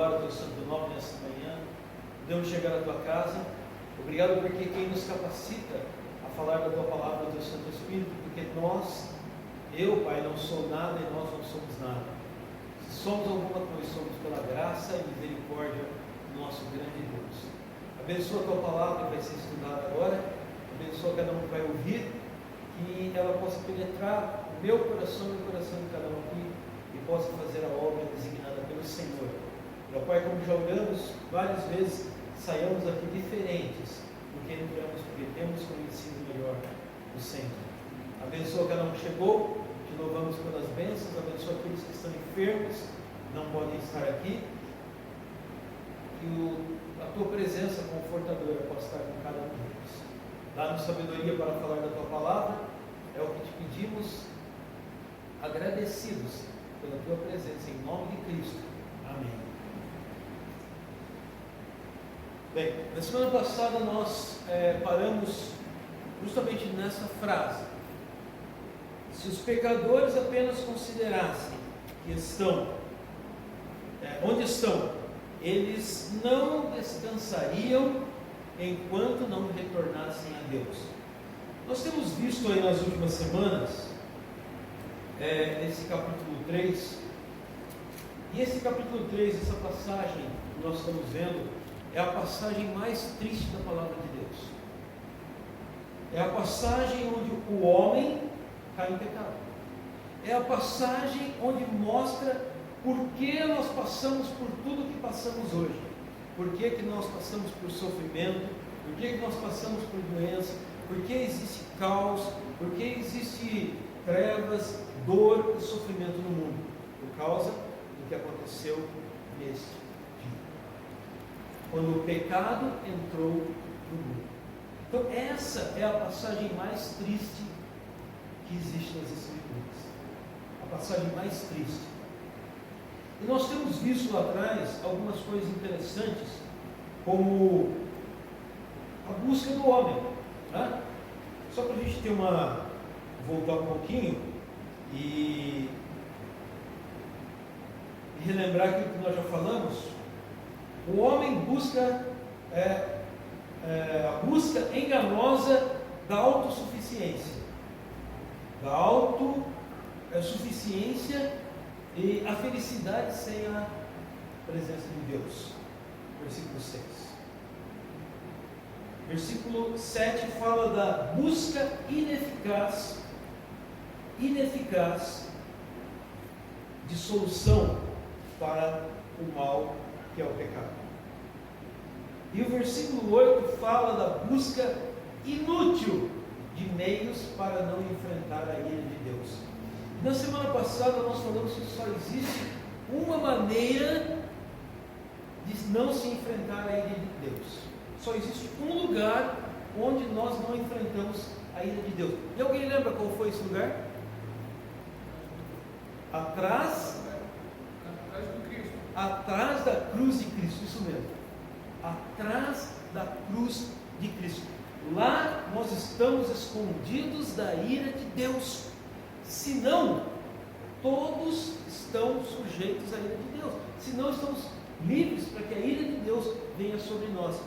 louvar o Teu santo nome nesta manhã. Podemos chegar à Tua casa. Obrigado porque quem nos capacita a falar da Tua palavra, o Teu Santo Espírito, porque eu, Pai, não sou nada e nós não somos nada. Se somos alguma coisa, somos pela graça e misericórdia do nosso grande Deus. Abençoa a Tua palavra que vai ser estudada agora. Abençoa cada um que vai ouvir, que ela possa penetrar no meu coração e no coração de cada um aqui e possa fazer a obra designada pelo Senhor. Meu Pai, como já oramos várias vezes, saiamos aqui diferentes do que entramos, porque temos conhecido melhor o Senhor. Abençoa cada um que chegou, te louvamos pelas bênçãos, abençoa aqueles que estão enfermos, não podem estar aqui, que a Tua presença confortadora possa estar com cada um deles. Dá-nos sabedoria para falar da Tua palavra, é o que te pedimos, agradecidos pela Tua presença, em nome de Cristo. Amém. Bem, na semana passada nós paramos justamente nessa frase. Se os pecadores apenas considerassem que onde estão, eles não descansariam enquanto não retornassem a Deus. Nós temos visto aí nas últimas semanas, nesse capítulo 3, e esse capítulo 3, essa passagem que nós estamos vendo, é a passagem mais triste da palavra de Deus. É a passagem onde o homem cai em pecado. É a passagem onde mostra por que nós passamos por tudo que passamos hoje. Por que nós passamos por sofrimento, por que nós passamos por doença, por que existe caos, por que existe trevas, dor e sofrimento no mundo. Por causa do que aconteceu neste dia. Quando o pecado entrou no mundo. Então essa é a passagem mais triste que existe nas Escrituras. A passagem mais triste. E nós temos visto lá atrás algumas coisas interessantes, como a busca do homem. Né? Só para a gente voltar um pouquinho e relembrar aquilo que nós já falamos. O homem busca a busca enganosa da autossuficiência. Da autossuficiência e a felicidade sem a presença de Deus. Versículo 6. Versículo 7 fala da busca ineficaz de solução para o mal que é o pecado. E o versículo 8 fala da busca inútil de meios para não enfrentar a ira de Deus. Na semana passada nós falamos que só existe uma maneira de não se enfrentar a ira de Deus. Só existe um lugar onde nós não enfrentamos a ira de Deus. E alguém lembra qual foi esse lugar? Atrás da cruz de Cristo, isso mesmo. Atrás da cruz de Cristo. Lá nós estamos escondidos da ira de Deus. Senão, todos estão sujeitos à ira de Deus. Senão, estamos livres para que a ira de Deus venha sobre nós.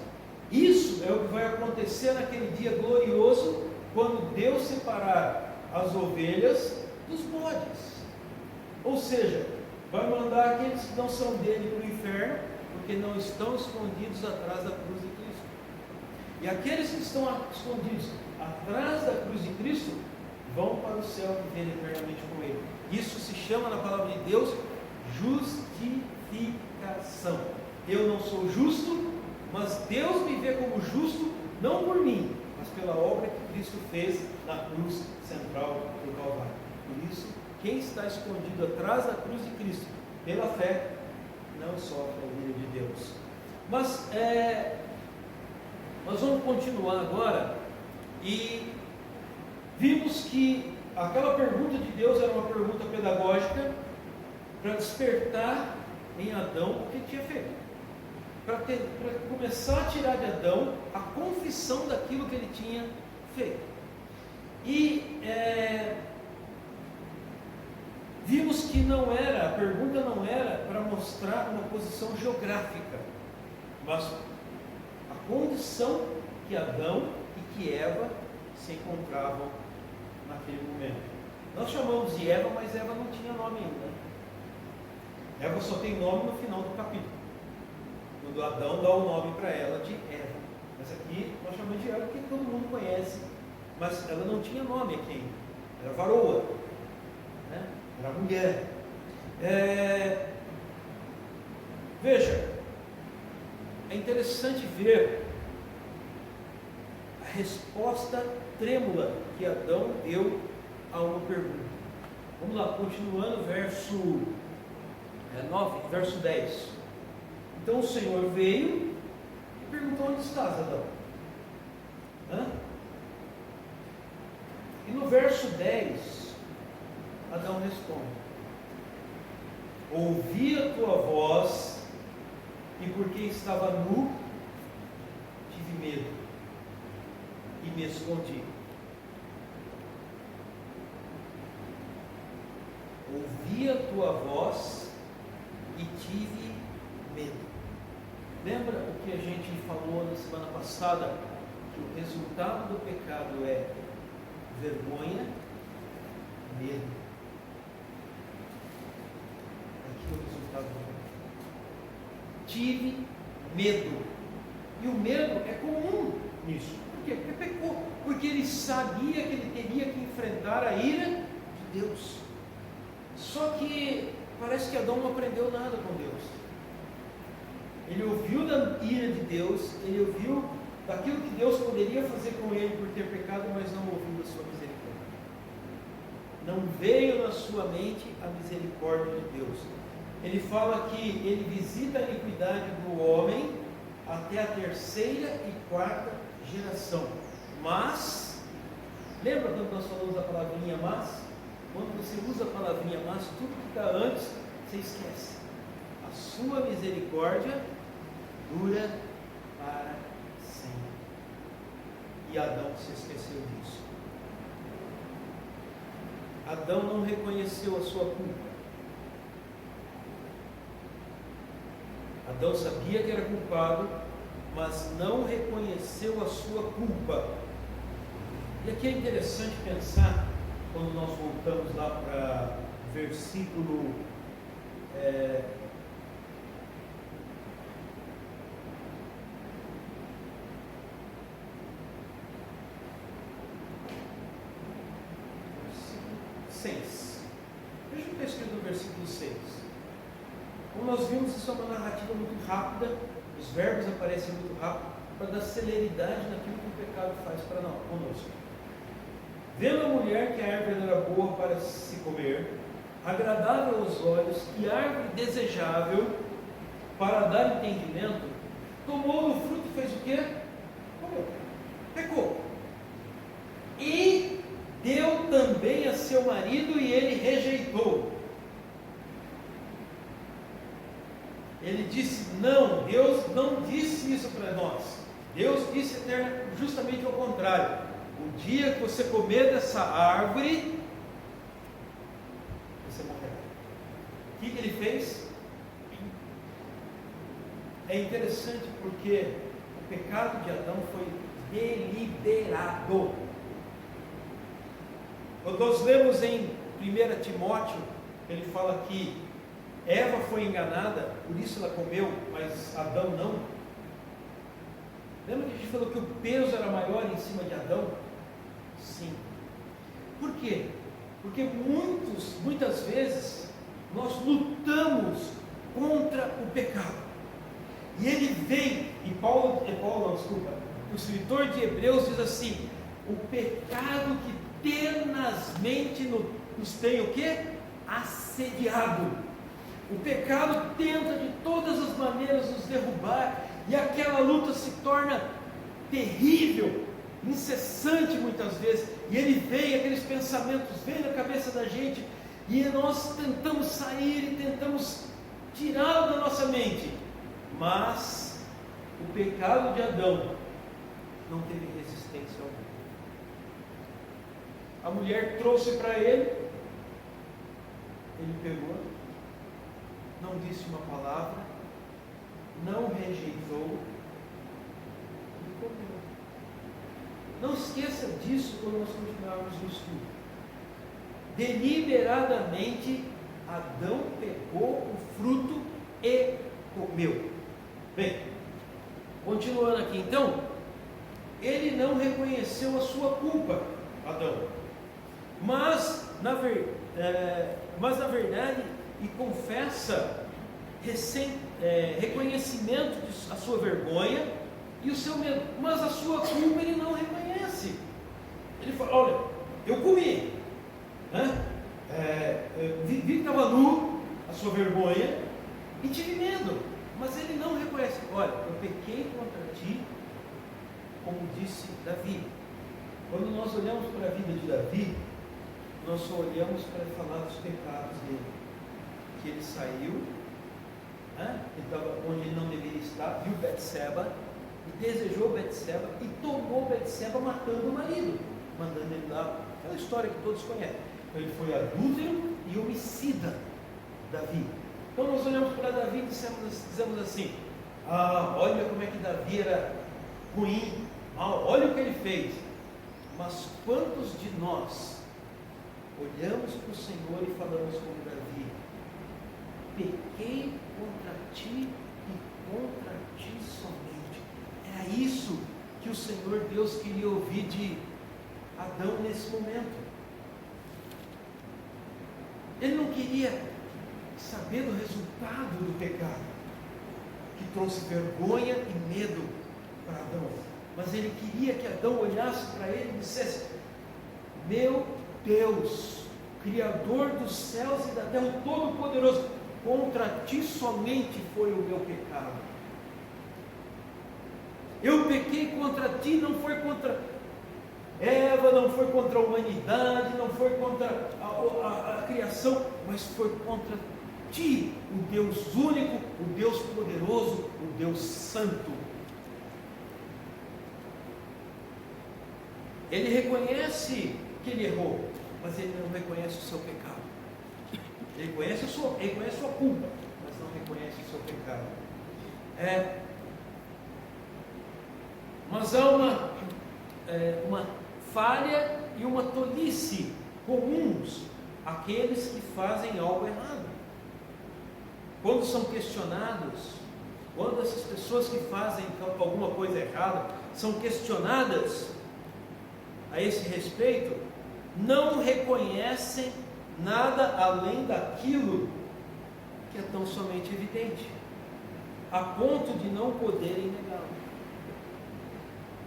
Isso é o que vai acontecer naquele dia glorioso, quando Deus separar as ovelhas dos bodes. Ou seja, vai mandar aqueles que não são dele para o inferno, porque não estão escondidos atrás da cruz de Cristo. E aqueles que estão escondidos atrás da cruz de Cristo, vão para o céu viver eternamente com Ele. Isso se chama na palavra de Deus justificação. Eu não sou justo, mas Deus me vê como justo, não por mim, mas pela obra que Cristo fez na cruz central do Calvário. Por isso, quem está escondido atrás da cruz de Cristo, pela fé, não sofre a ira de Deus. Mas nós vamos continuar agora e vimos que aquela pergunta de Deus era uma pergunta pedagógica para despertar em Adão o que ele tinha feito. Para começar a tirar de Adão a confissão daquilo que ele tinha feito. E Vimos que a pergunta não era para mostrar uma posição geográfica, mas a condição que Adão e que Eva se encontravam naquele momento. Nós chamamos de Eva, mas Eva não tinha nome ainda. Eva só tem nome no final do capítulo, quando Adão dá o nome para ela de Eva. Mas aqui nós chamamos de Eva porque todo mundo conhece, mas ela não tinha nome aqui ainda. Era varoa, né? Era mulher. Veja, é interessante ver a resposta trêmula que Adão deu a uma pergunta. Vamos lá, continuando, verso 9, verso 10. Então o Senhor veio e perguntou: onde estás, Adão? E no verso 10, Adão responde: ouvi a tua voz, e porque estava nu, tive medo, e me escondi. Ouvi a tua voz e tive medo. Lembra o que a gente falou na semana passada? Que o resultado do pecado é vergonha, medo. Aqui é o resultado do pecado. Tive medo. E o medo é comum nisso. Por quê? Porque pecou. Porque ele sabia que ele teria que enfrentar a ira de Deus. Só que parece que Adão não aprendeu nada com Deus. Ele ouviu da ira de Deus, ele ouviu daquilo que Deus poderia fazer com ele por ter pecado, mas não ouviu da sua misericórdia. Não veio na sua mente a misericórdia de Deus. Ele fala que ele visita a iniquidade do homem até a 3ª e 4ª geração. Mas, lembra quando nós falamos da palavrinha mas? Quando você usa a palavrinha mas, tudo que está antes, você esquece. A sua misericórdia dura para sempre. E Adão se esqueceu disso. Adão não reconheceu a sua culpa. Adão sabia que era culpado, mas não reconheceu a sua culpa. E aqui é interessante pensar, quando nós voltamos lá para versículo 6. Veja o que está escrito no versículo 6. Como nós vimos, isso é uma narrativa muito rápida, os verbos aparecem muito rápido, para dar celeridade naquilo que o pecado faz para nós, conosco. Vendo a mulher que a árvore era boa para se comer, agradável aos olhos e árvore desejável para dar entendimento, tomou do fruto e fez o quê? Comeu. Pecou. E deu também a seu marido e ele rejeitou. Ele disse não, Deus não disse isso para nós. Deus disse justamente ao contrário. O dia que você comer dessa árvore, você morrerá. O que ele fez? É interessante porque o pecado de Adão foi deliberado. Quando nós lemos em 1 Timóteo, ele fala que Eva foi enganada, por isso ela comeu, mas Adão não. Lembra que a gente falou que o peso era maior em cima de Adão? Sim. Por quê? Porque muitas vezes nós lutamos contra o pecado. E ele vem, o escritor de Hebreus diz assim: o pecado que tenazmente nos tem o quê? Assediado. O pecado tenta de todas as maneiras nos derrubar, e aquela luta se torna terrível, incessante muitas vezes, e ele vem, aqueles pensamentos vêm na cabeça da gente, e nós tentamos sair e tentamos tirá-lo da nossa mente, mas o pecado de Adão não teve resistência alguma. A mulher trouxe para ele ele pegou, não disse uma palavra, não rejeitou e comeu. Não esqueça disso quando nós continuarmos no estudo. Deliberadamente, Adão pegou o fruto e comeu. Bem, continuando aqui então, ele não reconheceu a sua culpa, Adão, mas na verdade, e confessa reconhecimento da sua vergonha e o seu medo, mas a sua culpa ele não reconhece. Ele fala: olha, eu comi, né? Vi que estava nu, a sua vergonha, e tive medo, mas ele não reconhece. Olha, eu pequei contra ti, como disse Davi. Quando nós olhamos para a vida de Davi, nós só olhamos para falar dos pecados dele, que ele saiu, né? Ele estava onde ele não deveria estar, viu Betseba, e desejou Betseba, e tomou Betseba matando o marido, mandando ele lá, aquela história que todos conhecem. Então ele foi adúltero e homicida, Davi. Então nós olhamos para Davi e dizemos assim: olha como é que Davi era ruim, olha o que ele fez. Mas quantos de nós olhamos para o Senhor e falamos como Davi: pequei contra ti e contra ti somente? Era isso que o Senhor Deus queria ouvir de Adão nesse momento. Ele não queria saber do resultado do pecado, que trouxe vergonha e medo para Adão, mas ele queria que Adão olhasse para ele e dissesse: meu Deus, Criador dos céus e da terra, o Todo-Poderoso, contra ti somente foi o meu pecado. Eu pequei contra ti, não foi contra Eva, não foi contra a humanidade, não foi contra a criação, mas foi contra ti, o Deus único, o Deus poderoso, o Deus santo. Ele reconhece que ele errou, mas ele não reconhece o seu pecado. Ele reconhece a sua culpa, mas não reconhece o seu pecado. Mas há uma falha e uma tolice comuns àqueles que fazem algo errado. Quando são questionados, quando essas pessoas que fazem alguma coisa errada são questionadas a esse respeito, não reconhecem nada além daquilo que é tão somente evidente, a ponto de não poderem negá-lo.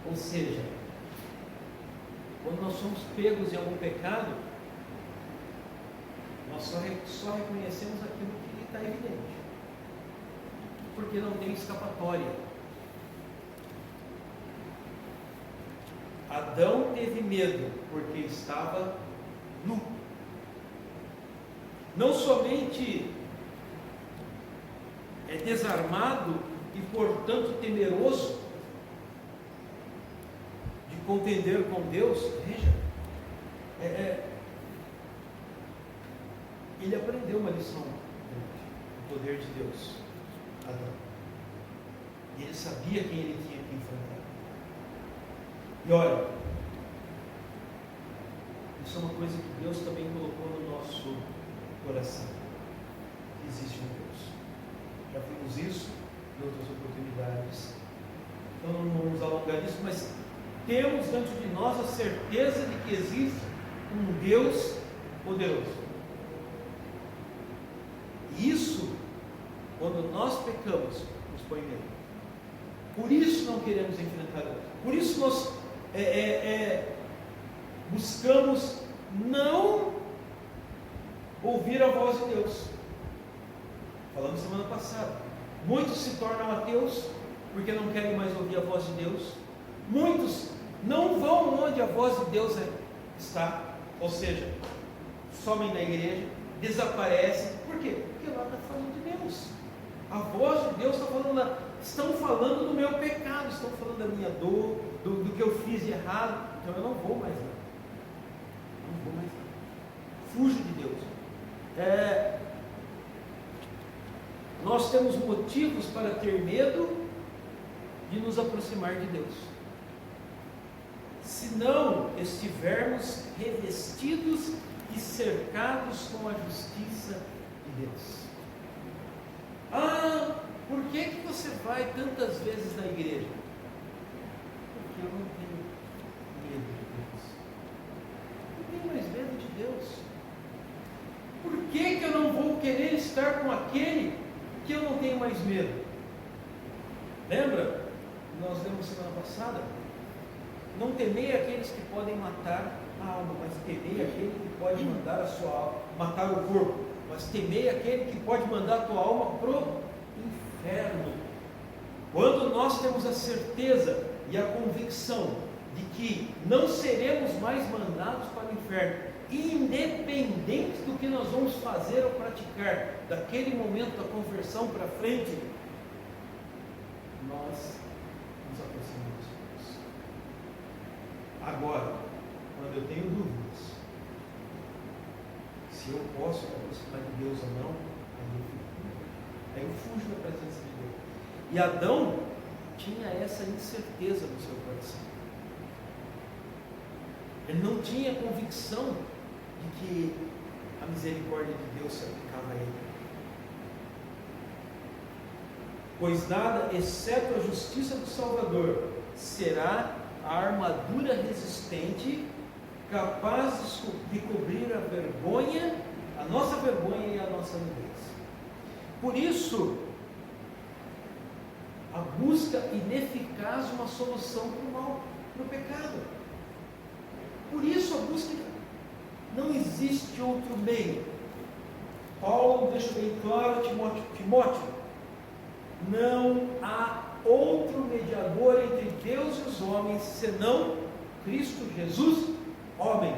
Ou seja, quando nós somos pegos em algum pecado, nós só reconhecemos aquilo que está evidente, porque não tem escapatória. Adão teve medo porque estava nu. Não somente é desarmado e portanto temeroso de contender com Deus, veja, ele aprendeu uma lição do poder de Deus, Adão, e ele sabia quem ele tinha que enfrentar. E olha, isso é uma coisa que Deus também colocou no nosso coração: existe um Deus. Já vimos isso em outras oportunidades, então não vamos alongar nisso, mas temos dentro de nós a certeza de que existe um Deus poderoso. E isso, quando nós pecamos, nos põe medo. Por isso não queremos enfrentar Deus. Por isso nós buscamos não ouvir a voz de Deus. Falamos semana passada, muitos se tornam ateus porque não querem mais ouvir a voz de Deus. Muitos não vão onde a voz de Deus está, ou seja, somem da igreja, desaparecem. Por quê? Porque lá está falando de Deus. A voz de Deus está falando lá. Estão falando do meu pecado, estão falando da minha dor, do que eu fiz de errado. Então eu não vou mais lá. Não vou mais lá. Fujo de Deus. nós temos motivos para ter medo de nos aproximar de Deus, se não estivermos revestidos e cercados com a justiça de Deus. Por que você vai tantas vezes na igreja? Porque eu não tenho medo de Deus. Eu tenho mais medo de Deus. Por que eu não vou querer estar com aquele que eu não tenho mais medo? Lembra? Nós lemos semana passada. Não temei aqueles que podem matar a alma, mas temei aquele que pode mandar a sua alma, matar o corpo, mas temei aquele que pode mandar a tua alma para o inferno. Quando nós temos a certeza e a convicção de que não seremos mais mandados para o inferno, independente do que nós vamos fazer ou praticar, daquele momento da conversão para frente, nós nos aproximamos de Deus. Agora, quando eu tenho dúvidas se eu posso me aproximar de Deus ou não, aí eu fujo da presença de Deus. E Adão tinha essa incerteza no seu coração. Ele não tinha convicção de que a misericórdia de Deus se aplicava a ele. Pois nada, exceto a justiça do Salvador, será a armadura resistente, capaz de cobrir a vergonha, a nossa vergonha e a nossa nudez. Por isso, a busca ineficaz de uma solução para o mal, para o pecado. Por isso a busca, não existe outro meio. Paulo deixa bem claro a Timóteo, não há outro mediador entre Deus e os homens, senão Cristo Jesus, homem.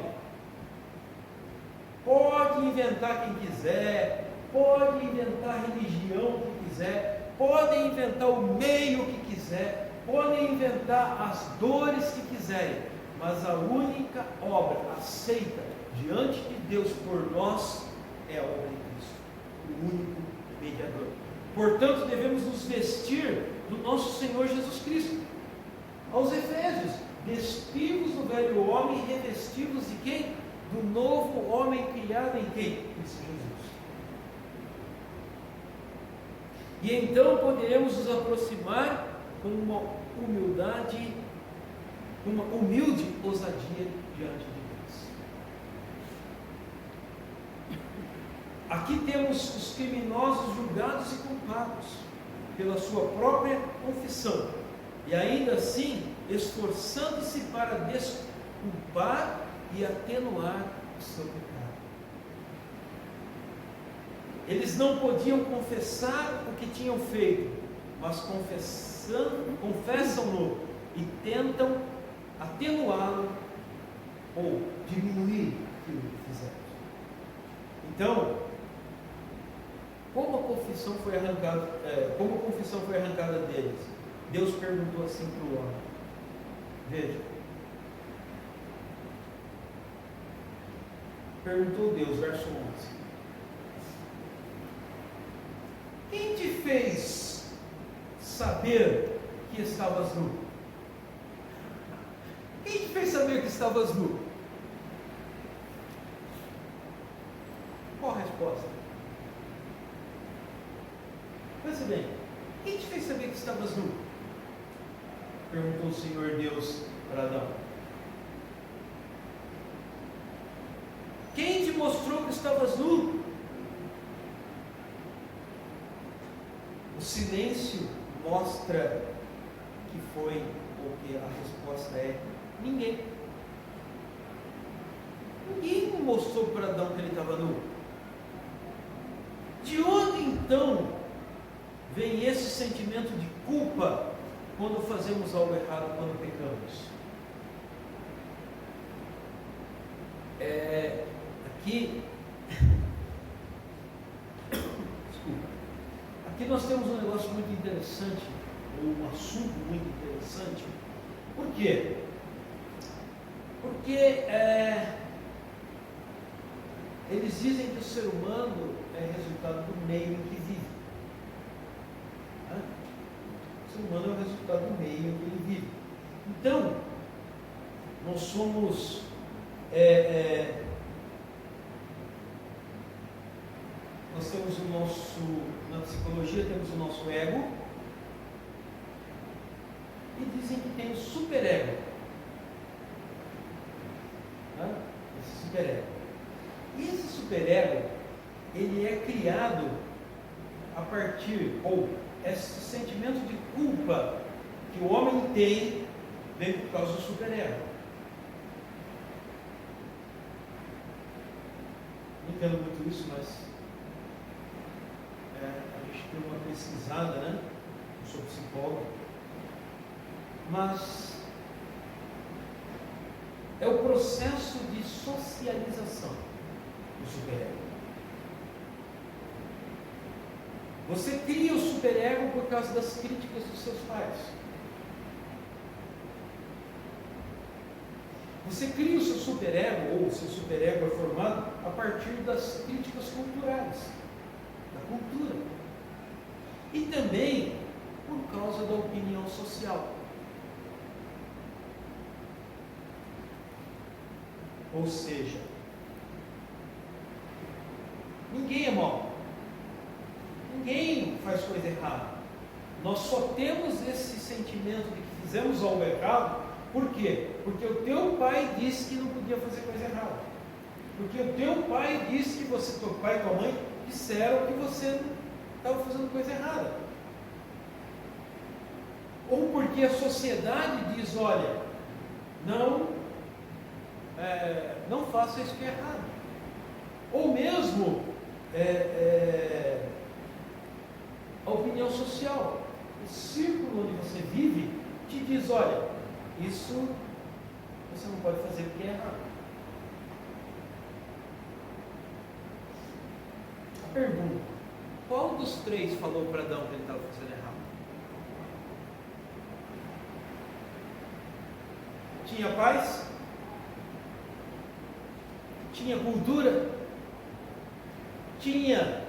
Pode inventar quem quiser, pode inventar a religião que quiser, podem inventar o meio que quiser, podem inventar as dores que quiserem, mas a única obra aceita diante de Deus por nós é a obra de Cristo, o único mediador. Portanto, devemos nos vestir do nosso Senhor Jesus Cristo. Aos Efésios, despimos do velho homem e revestivos de quem? Do novo homem criado em quem? Cristo Jesus. E então poderemos nos aproximar com uma humildade, uma humilde ousadia diante de Deus. Aqui temos os criminosos julgados e culpados pela sua própria confissão, e ainda assim esforçando-se para desculpar e atenuar o seu pecado. Eles não podiam confessar o que tinham feito, mas confessam-no e tentam atenuá-lo ou diminuir aquilo que fizeram. Então, como a confissão foi arrancada deles, Deus perguntou assim para o homem. Veja. Perguntou Deus, verso 11. Quem te fez saber que estavas nu? Quem te fez saber que estavas nu? Qual a resposta? Pensa bem. Quem te fez saber que estavas nu? Perguntou o Senhor Deus para Adão. Quem te mostrou que estavas nu? O silêncio mostra que foi, ou que a resposta é ninguém. Ninguém mostrou para Adão que ele estava nu. De onde então vem esse sentimento de culpa quando fazemos algo errado, quando pecamos? Aqui desculpa. Aqui nós temos um negócio muito interessante, ou um assunto muito interessante. Por quê? Porque eles dizem que o ser humano é resultado do meio em que vive. O ser humano é o resultado do meio em que ele vive. Então, nós somos nós temos o nosso, na psicologia temos o nosso ego, e dizem que tem o superego. Esse superego. E esse superego, ele é criado a partir, ou esse sentimento de culpa que o homem tem vem por causa do superego. Não entendo muito isso, mas a gente tem uma pesquisada, né? Eu sou psicólogo, mas é o processo de socialização do superego. Você cria o superego por causa das críticas dos seus pais. Você cria o seu superego, ou o seu superego é formado a partir das críticas culturais, da cultura. E também por causa da opinião social. Ou seja, ninguém é mau. Ninguém faz coisa errada. Nós só temos esse sentimento de que fizemos algo errado. Por quê? Porque o teu pai disse que não podia fazer coisa errada. Porque o teu pai disse que você, teu pai e tua mãe disseram que você estava fazendo coisa errada. Ou porque a sociedade diz, olha, não faça isso que é errado. Ou mesmo a opinião social, o círculo onde você vive te diz, olha, isso você não pode fazer porque é errado. A pergunta: qual dos três falou para Adão que ele estava fazendo errado? Tinha paz? Tinha cultura? Tinha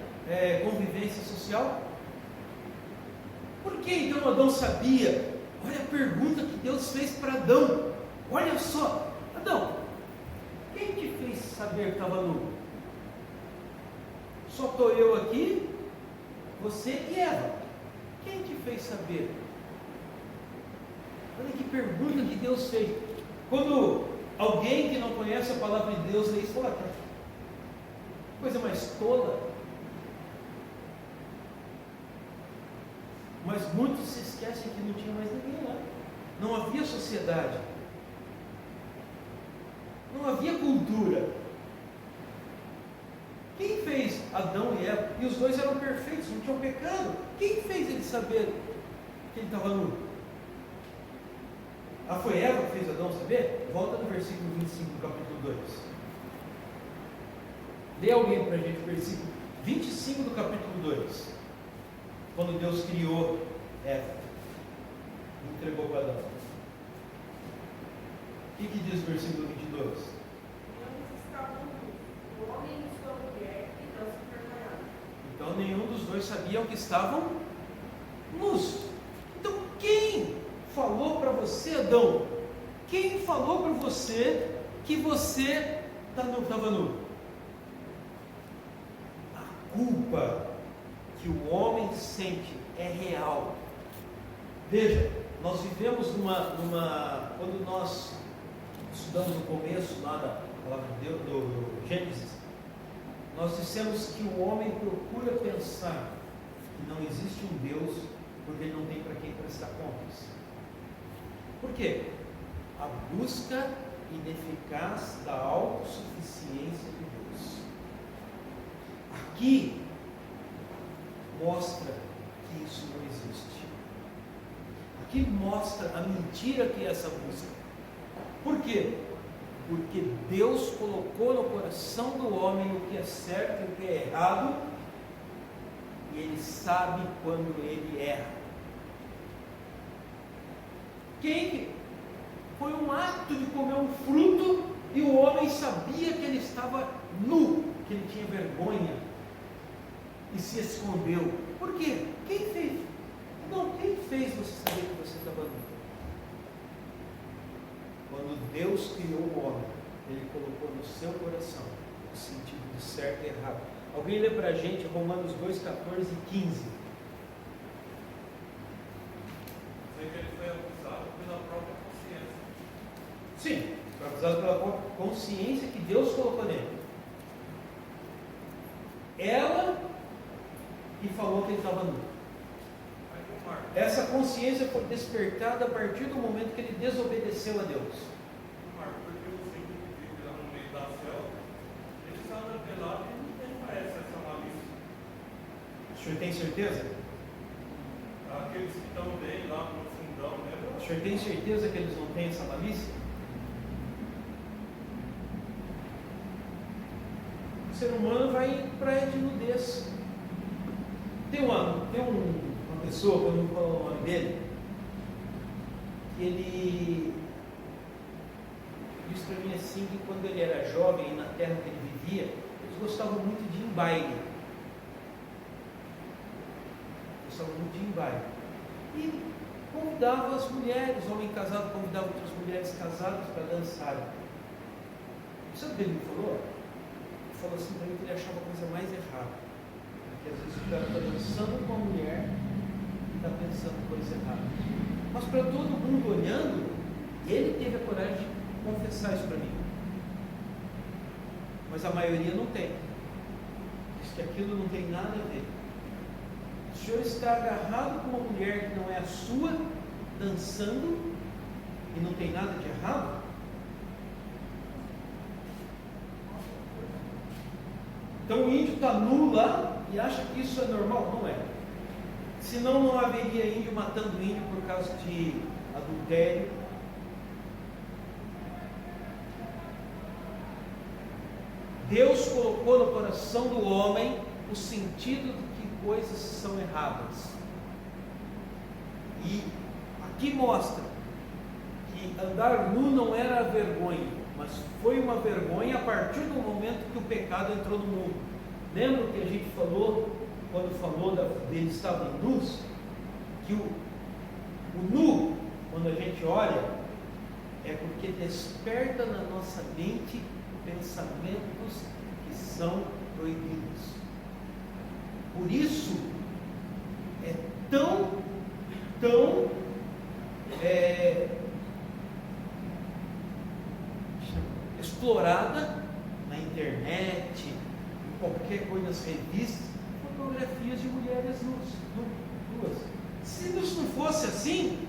convivência social? Por que então Adão sabia? Olha a pergunta que Deus fez para Adão. Olha só, Adão, quem te fez saber que estava nu? Só estou eu aqui, você e ela. Quem te fez saber? Olha que pergunta que Deus fez. Quando alguém que não conhece a palavra de Deus lê isso, fala, coisa mais tola. Mas muitos se esquecem que não tinha mais ninguém lá. Não havia sociedade. Não havia cultura. Quem fez Adão e Eva? E os dois eram perfeitos, não tinham pecado. Quem fez ele saber que ele estava nu? Foi Eva que fez Adão saber? Volta no versículo 25 do capítulo 2. Lê alguém para a gente o versículo 25 do capítulo 2. Quando Deus criou Eva, entregou para Adão. O que diz o versículo 22? Eles estavam nus, o homem e sua mulher, e não se prepararam. Então nenhum dos dois sabiam que estavam nus. Então quem falou para você, Adão? Quem falou para você que você estava nu? A culpa que o homem sente é real. Veja, nós vivemos quando nós estudamos no começo lá da palavra de Deus, do Gênesis, nós dissemos que o homem procura pensar que não existe um Deus porque ele não tem para quem prestar contas. Por quê? A busca ineficaz da autossuficiência de Deus. Aqui mostra que isso não existe. Aqui mostra a mentira que é essa busca. Por quê? Porque Deus colocou no coração do homem o que é certo e o que é errado, e Ele sabe quando ele erra. Foi um ato de comer um fruto, e o homem sabia que ele estava nu, porque ele tinha vergonha e se escondeu. Por quê? Quem fez? Não, quem fez você saber que você estava nu? Quando Deus criou o homem, Ele colocou no seu coração o sentido de certo e errado. Alguém lê para a gente Romanos 2, 14 e 15. Sei que ele foi acusado pela própria consciência. Sim, foi acusado pela própria consciência que Deus colocou nele. Ela que falou que ele estava nu. Essa consciência foi despertada a partir do momento que ele desobedeceu a Deus. Porque o filho que vive lá no meio da selva, ele anda pelado e não tem parece essa malícia. O senhor tem certeza? Aqueles que estão bem lá no fundão, né? O senhor tem certeza que eles não têm essa malícia? O ser humano vai em praia de nudez. Tem uma pessoa, quando eu falo o nome dele, que ele disse para mim assim, que quando ele era jovem, na terra que ele vivia, eles gostavam muito de ir em baile. Gostavam muito de ir em baile. E convidava as mulheres, homem casado convidava outras mulheres casadas para dançarem. Sabe o que ele me falou? Ele falou assim para mim que ele achava a coisa mais errada. Porque às vezes o cara está dançando com a mulher e está pensando coisa errada. Mas para todo mundo olhando, ele teve a coragem de confessar isso para mim. Mas a maioria não tem. Diz que aquilo não tem nada a ver. O senhor está agarrado com uma mulher que não é a sua, dançando, e não tem nada de errado? Então o índio está nu lá e acha que isso é normal? Não é. Senão não haveria índio matando índio por causa de adultério. Deus colocou no coração do homem o sentido de que coisas são erradas. E aqui mostra que andar nu não era vergonha, mas foi uma vergonha a partir do momento que o pecado entrou no mundo. Lembra que a gente falou, quando falou deles estavam nus, que o nu, quando a gente olha, é porque desperta na nossa mente pensamentos que são proibidos. Por isso é tão explorada na internet, em qualquer coisa, nas revistas, fotografias de mulheres nuas. Se isso não fosse assim,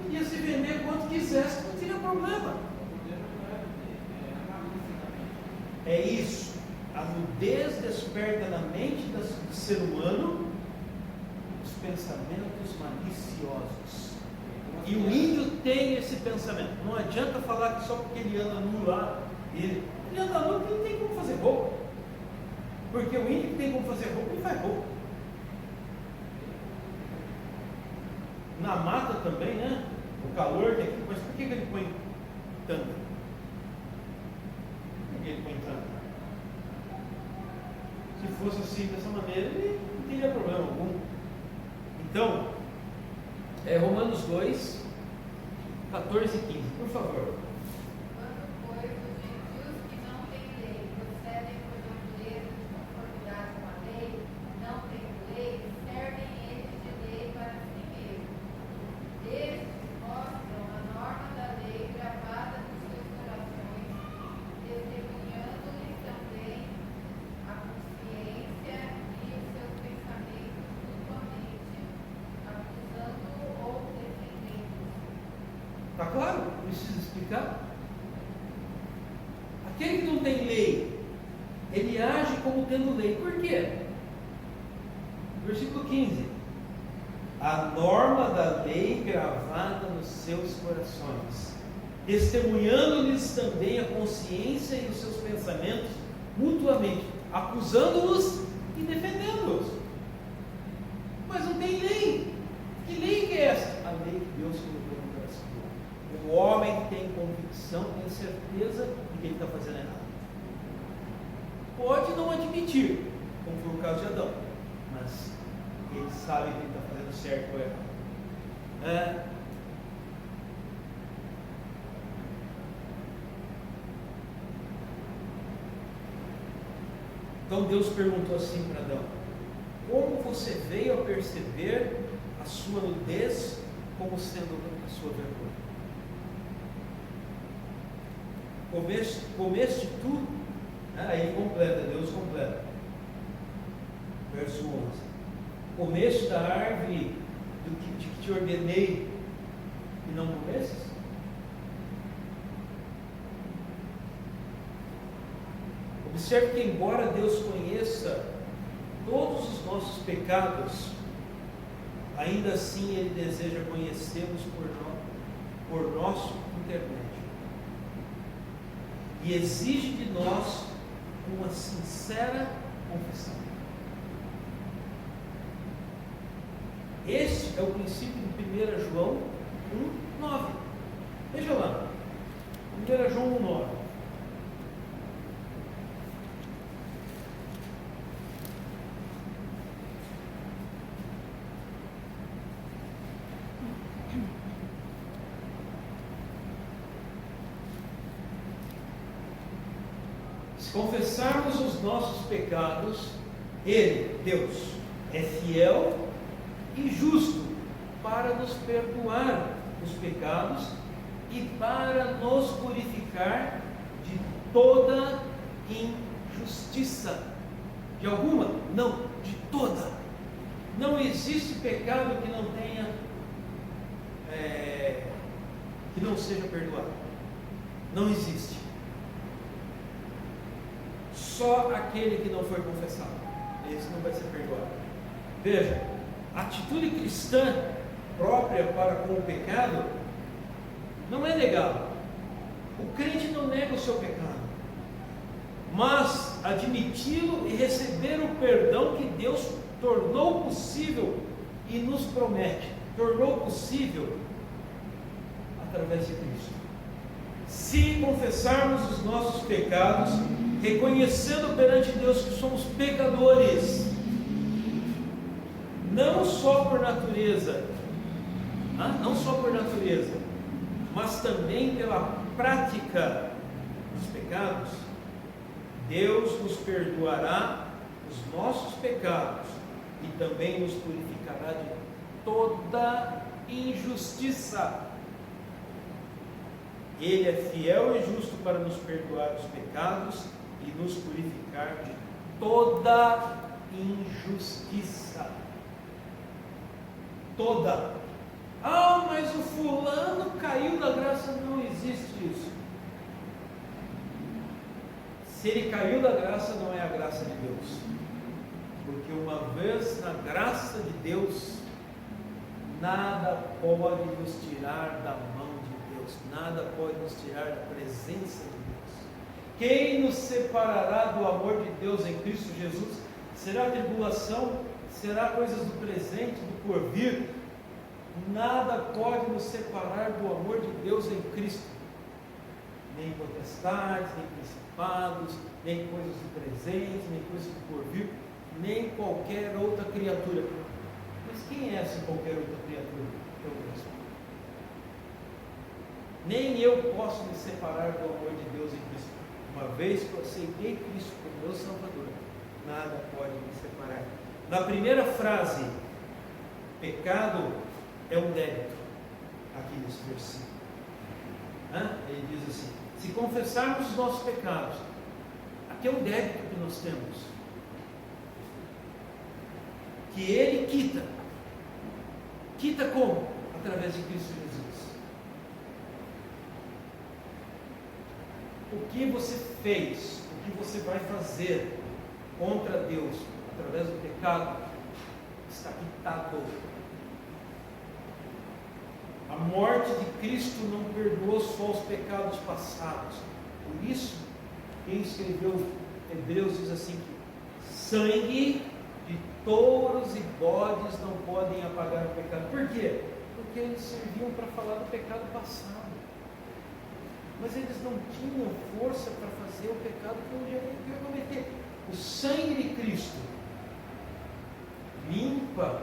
podia se vender quanto quisesse, não tinha problema. É isso. A nudez desperta na mente do ser humano os pensamentos maliciosos. E o índio tem esse pensamento. Não adianta falar que só porque ele anda nu lá, ele anda nu porque não tem como fazer roupa. Porque o índio que tem como fazer roupa, ele faz roupa. Na mata também, né? O calor tem aqui, mas por que ele põe tanto? Por que ele põe tanto? Se fosse assim, dessa maneira, ele não teria problema algum. Então, Romanos 2, 14 e 15, por favor. Quando, pois, os gentios que não têm lei procedem por natureza de conformidade com a lei, não tendo lei, servem eles de lei para si mesmos. Estes mostram a norma da lei gravada nos seus corações, testemunhando-lhes também a consciência e os seus pensamentos mutuamente, acusando ou defendendo. Está claro? Precisa explicar? Aquele que não tem lei, ele age como tendo lei. Por quê? Versículo 15. A norma da lei gravada nos seus corações, testemunhando-lhes também a consciência e os seus pensamentos mutuamente, acusando-os e defendendo-os. Mas não tem lei. Que lei que é essa? A lei que Deus colocou no coração do homem. O homem tem convicção, tem certeza de que ele está fazendo errado. Pode não admitir, como foi o caso de Adão, mas ele sabe que ele está fazendo certo ou errado. Então Deus perguntou assim para Adão: como você veio a perceber a sua nudez como sendo a sua vergonha? Comeste tu? Aí completa, Deus completa. Verso 11: comeste da árvore de que te ordenei e não comestes? Observe que, embora Deus conheça todos os nossos pecados, ainda assim Ele deseja conhecê-los por nosso intermédio. E exige de nós uma sincera confissão. Este é o princípio de 1 João 1,9. Veja lá, 1 João 1,9. Se confessarmos os nossos pecados, Ele, Deus, é fiel e justo para nos perdoar os pecados e para nos purificar de toda injustiça. De alguma? Não, de toda. Não existe pecado que não tenha, que não seja perdoado. Não existe. Só aquele que não foi confessado, esse não vai ser perdoado. Veja, a atitude cristã própria para com o pecado não é negá-lo. O crente não nega o seu pecado, mas admiti-lo e receber o perdão que Deus tornou possível e nos promete. Tornou possível através de Cristo. Se confessarmos os nossos pecados, reconhecendo perante Deus que somos pecadores, não só por natureza, mas também pela prática dos pecados, Deus nos perdoará os nossos pecados e também nos purificará de toda injustiça. Ele é fiel e justo para nos perdoar os pecados e nos purificar de toda injustiça. Toda. Mas o fulano caiu da graça. Não existe isso. Se ele caiu da graça, não é a graça de Deus. Porque uma vez na graça de Deus, nada pode nos tirar da mão de Deus. Nada pode nos tirar da presença de Deus. Quem nos separará do amor de Deus em Cristo Jesus? Será tribulação? Será coisas do presente, do porvir? Nada pode nos separar do amor de Deus em Cristo. Nem potestades, nem principados, nem coisas do presente, nem coisas do porvir, nem qualquer outra criatura. Mas quem é essa qualquer outra criatura? Eu mesmo. Nem eu posso me separar do amor de Deus em Cristo. Uma vez que eu aceitei Cristo como meu Salvador, nada pode me separar. Na primeira frase, pecado é um débito, aqui nesse versículo. Ele diz assim: se confessarmos os nossos pecados, aqui é um débito que nós temos, que Ele quita. Quita como? Através de Cristo Jesus. O que você fez, o que você vai fazer contra Deus através do pecado, está quitado. A morte de Cristo não perdoou só os pecados passados. Por isso, quem escreveu Hebreus diz assim que sangue de touros e bodes não podem apagar o pecado. Por quê? Porque eles serviam para falar do pecado passado. Mas eles não tinham força para fazer o pecado que um dia ia cometer. o sangue de Cristo limpa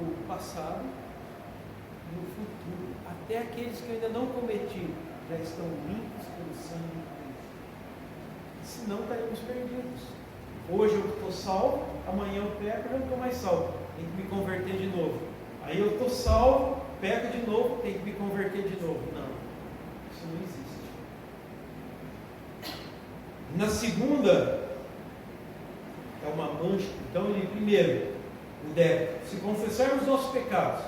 o passado e o futuro. Até aqueles que ainda não cometiram já estão limpos pelo sangue de Cristo. Senão estaremos perdidos. Hoje eu estou salvo, amanhã eu peco, eu não estou mais salvo. Tem que me converter de novo. Aí eu estou salvo, peco de novo, tem que me converter de novo. Não, isso não existe. Na segunda, é uma mancha. Então, primeiro, o débito. Se confessarmos nossos pecados,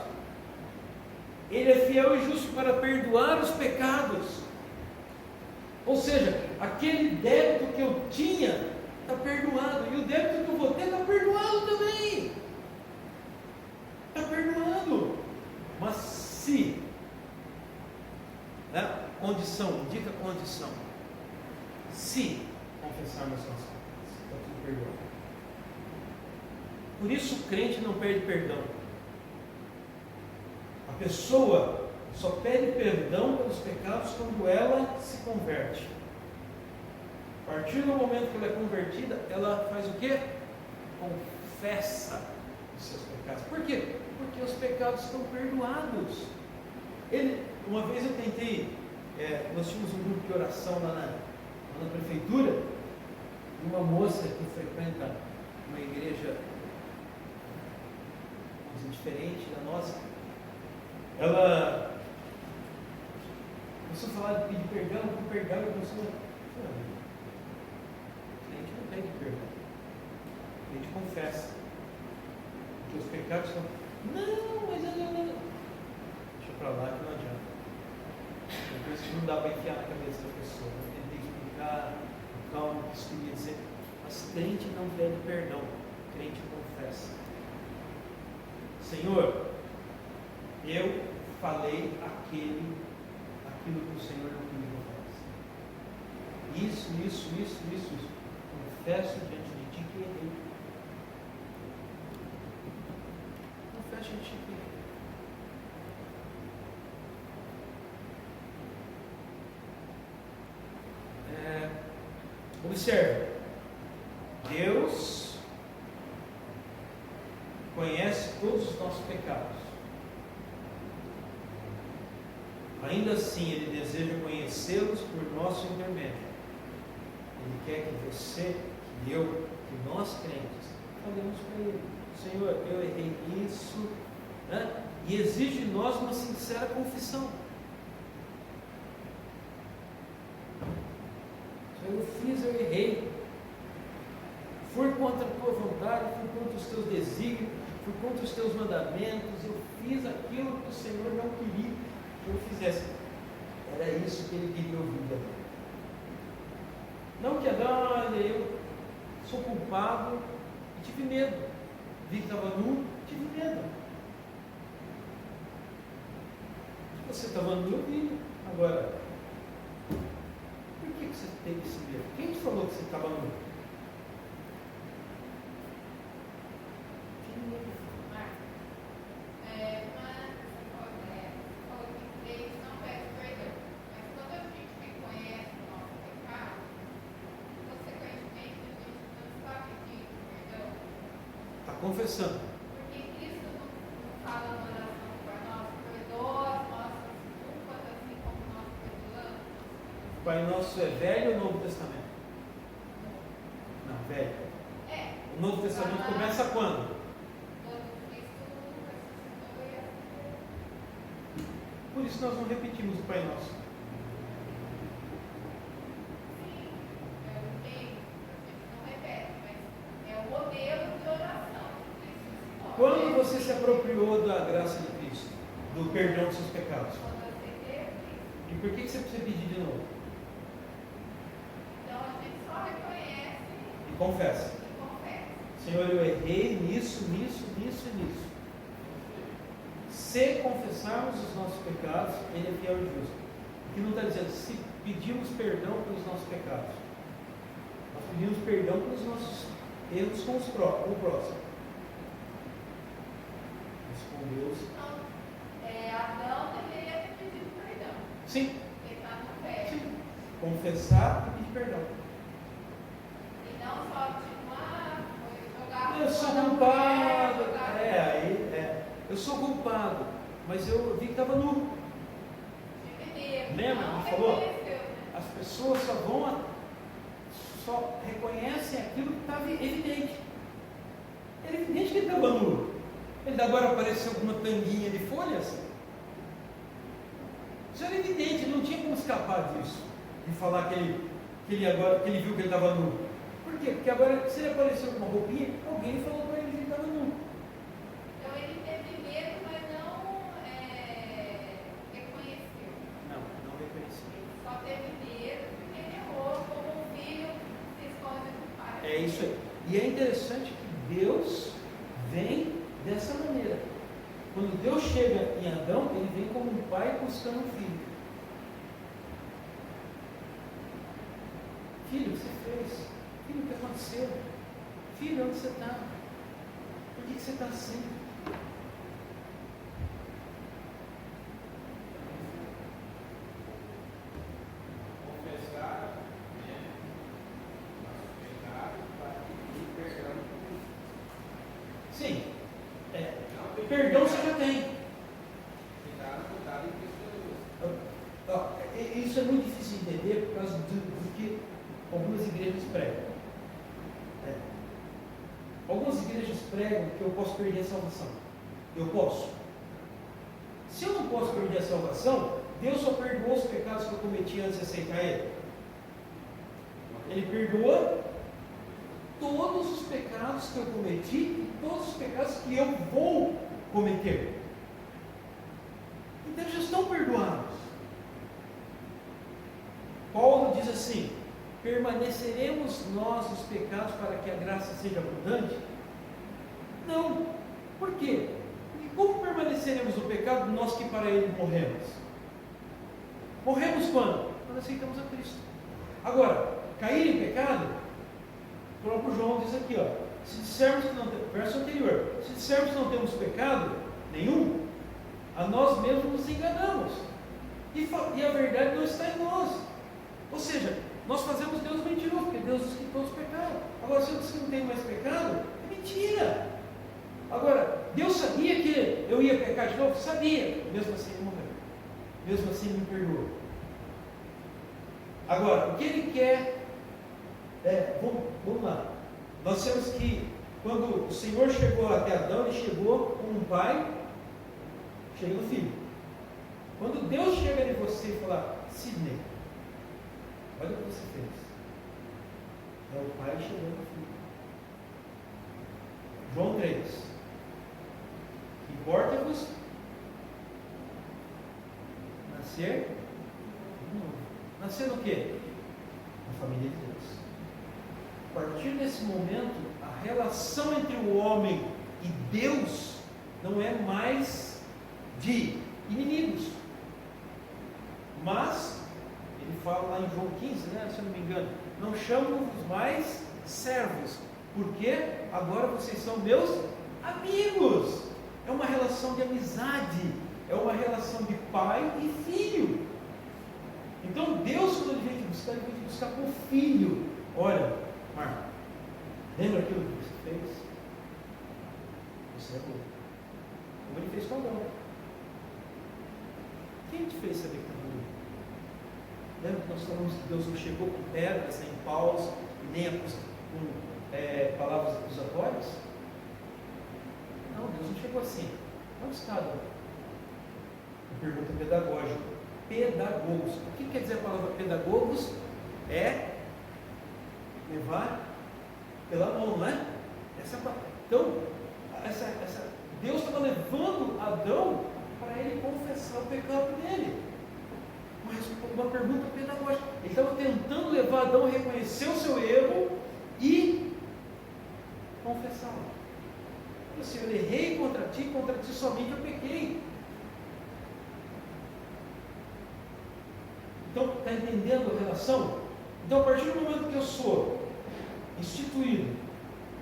Ele é fiel e justo para perdoar os pecados. Ou seja, aquele débito que eu tinha está perdoado. E o débito que eu vou ter está perdoado também. Está perdoado. Mas se, condição, indica condição. Se confessarmos nossas pecados, está tudo perdoado. Por isso o crente não perde perdão. A pessoa só pede perdão pelos pecados quando ela se converte. A partir do momento que ela é convertida, ela faz o quê? Confessa os seus pecados. Por quê? Porque os pecados estão perdoados. Uma vez eu tentei, nós tínhamos um grupo de oração lá na prefeitura, e uma moça que frequenta uma igreja diferente da nossa, ela começou a falar de pedir perdão, e começou a o cliente não pede perdão, o cliente confessa que os pecados são, não, mas não, deixa pra lá que não adianta, por isso que não dá para enfiar na cabeça da pessoa, eu tentei explicar calma o que isso queria dizer, mas crente não pede perdão, crente confessa. Senhor, eu falei aquilo que o Senhor não queria que eu falasse. Isso. Confesso diante de ti que errei. Confesso diante de ti que errei. Observe, Deus conhece todos os nossos pecados. Ainda assim, Ele deseja conhecê-los por nosso intermédio. Ele quer que você, que eu, que nós crentes, falemos para Ele: Senhor, eu errei nisso, e exige de nós uma sincera confissão. Senhor, eu fiz, eu errei. Fui contra a tua vontade, fui contra os teus desígnios, fui contra os teus mandamentos, eu fiz aquilo que o Senhor não queria que eu fizesse. Era isso que Ele queria ouvir de mim. Não que olha, eu sou culpado e tive medo. Vi que estava nu, tive medo. Você estava nu, eu vi. Agora, por que você teve esse medo? Quem te falou que você estava nu? Confessando. Porque Cristo não fala na oração para nós, perdoa as nossas culpas, assim como nós perdoamos. O Pai Nosso é velho ou Novo Testamento? Não, velho. O Novo Testamento começa quando? Por isso nós não repetimos o Pai Nosso. Sim, eu entendo, a gente não repete, mas é o modelo de oração. Quando você se apropriou da graça de Cristo, do perdão dos seus pecados? E por que você precisa pedir de novo? Então a gente só reconhece e confessa. Senhor, eu errei nisso. Se confessarmos os nossos pecados, Ele é fiel e justo. Aqui não está dizendo se pedimos perdão pelos nossos pecados. Nós pedimos perdão pelos nossos erros com o próximo. Com Deus. Então, Adão deveria ter pedido perdão. Sim. Pecar no pé. Sim. Confessar e pedir perdão. E não só sou culpado. Eu sou culpado, mas eu vi que estava nu. Lembra que ele falou? As pessoas só reconhecem aquilo que estava evidente. Era evidente que ele estava nu. Ele agora apareceu com uma tanguinha de folhas. Isso era evidente, não tinha como escapar disso. De falar que ele viu que ele estava nu. Por quê? Porque agora, se ele apareceu com uma roupinha, alguém falou para ele que ele estava nu. Então ele teve medo, mas não reconheceu. Não reconheceu. Ele só teve medo porque ele errou, como um filho se esconde do pai. É isso aí. E é interessante que Deus vem dessa maneira. Quando Deus chega em Adão, ele vem como um pai buscando um filho. Filho, o que você fez? Filho, o que aconteceu? Filho, onde você está? Por que você está assim? Confessar, nossos pecados para pedir perdão. Sim. Perdão você já tem. Isso é muito difícil de entender por causa do que algumas igrejas pregam. Algumas igrejas pregam que eu posso perder a salvação. Eu posso. Se eu não posso perder a salvação, Deus só perdoou os pecados que eu cometi antes de aceitar Ele. Ele perdoa todos os pecados que eu cometi e todos os pecados que eu vou cometer. Então eles já estão perdoados. Paulo diz assim: permaneceremos nós nos pecados para que a graça seja abundante? Não. Por quê? Porque como permaneceremos no pecado nós que para ele morremos? Morremos quando? Quando aceitamos a Cristo. Agora, cair em pecado, o próprio João diz aqui, se dissermos que não temos, verso anterior, se dissermos que não temos pecado nenhum, a nós mesmos nos enganamos. E a verdade não está em nós. Ou seja, nós fazemos Deus mentiroso, porque Deus diz que todos pecaram. Agora, se eu disser que não tem mais pecado, é mentira. Agora, Deus sabia que eu ia pecar de novo? Sabia. Mesmo assim ele morreu. Mesmo assim ele me perdoou. Agora, o que ele quer vamos lá. Nós temos que, quando o Senhor chegou até Adão, ele chegou com um pai, chega no filho. Quando Deus chega em você e fala: Sidney, olha o que você fez. É o pai chegando no filho. João 3. Importa-vos nascer de novo. Nascer no quê? Na família de Deus. A partir desse momento, a relação entre o homem e Deus não é mais de inimigos. Mas, ele fala lá em João 15, se eu não me engano, não chamo-vos mais servos, porque agora vocês são meus amigos. É uma relação de amizade, é uma relação de pai e filho. Então Deus, quando ele vem te buscar, ele vem te buscar com o filho. Olha, Marco, lembra aquilo que você fez? Você é bom. Como ele fez com Adão. Quem te fez saber que estava bom? Lembra que nós falamos que Deus não chegou com pedras, nem paus, nem com palavras acusatórias? Não, Deus não chegou assim. Onde está Adão? Pergunta pedagógica. Pedagogos. O que quer dizer a palavra pedagogos? É levar pela mão, não é? Então, Deus estava levando Adão para ele confessar o pecado dele. Mas uma pergunta pedagógica. Ele estava tentando levar Adão a reconhecer o seu erro e confessá-lo. Assim, eu errei contra ti somente eu pequei. Então, está entendendo a relação? Então, a partir do momento que eu sou instituído